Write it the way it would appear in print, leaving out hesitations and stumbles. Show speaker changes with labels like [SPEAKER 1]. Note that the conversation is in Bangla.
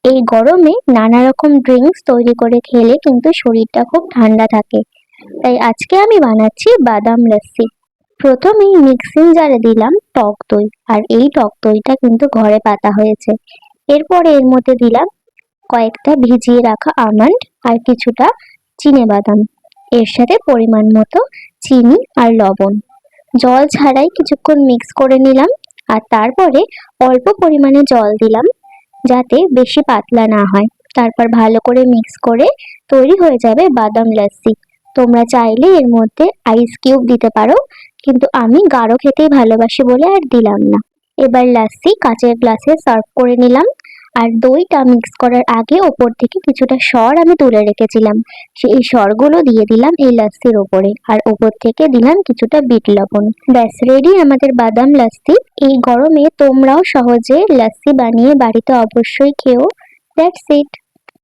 [SPEAKER 1] এই গরমে নানা রকম ড্রিঙ্কস তৈরি করে খেলে কিন্তু শরীরটা খুব ঠান্ডা থাকে। তাই আজকে আমি বানাচ্ছি বাদাম লস্যি। প্রথমেই মিক্সিং জারে দিলাম টক দই, আর এই টক দইটা কিন্তু ঘরে পাতা হয়েছে। এরপরে এর মধ্যে দিলাম কয়েকটা ভিজিয়ে রাখা আমন্ড আর কিছুটা বাদাম। এর সাথে পরিমাণ মতো চিনি আর লবণ। জল ছাড়াই কিছুক্ষণ মিক্স করে নিলাম, আর তারপরে অল্প পরিমাণে জল দিলাম যাতে বেশি পাতলা না হয়। তারপর ভালো করে মিক্স করে তৈরি হয়ে যাবে বাদাম লস্যি। তোমরা চাইলে এর মধ্যে আইস কিউব দিতে পারো, কিন্তু আমি গাঢ় খেতেই ভালোবাসি বলে আর দিলাম না। এবার লস্যি কাঁচের গ্লাসে সার্ভ করে নিলাম। আর দইটা মিক্স করার আগে ওপর থেকে কিছুটা সর আমি তুলে রেখেছিলাম, সেই সরগুলো দিয়ে দিলাম এই লস্যির ওপরে, আর ওপর থেকে দিলাম কিছুটা বিট লবণ। ব্যাস রেডি আমাদের বাদাম লস্যি। এই গরমে তোমরাও সহজে লস্যি বানিয়ে বাড়িতে অবশ্যই খেও। That's it.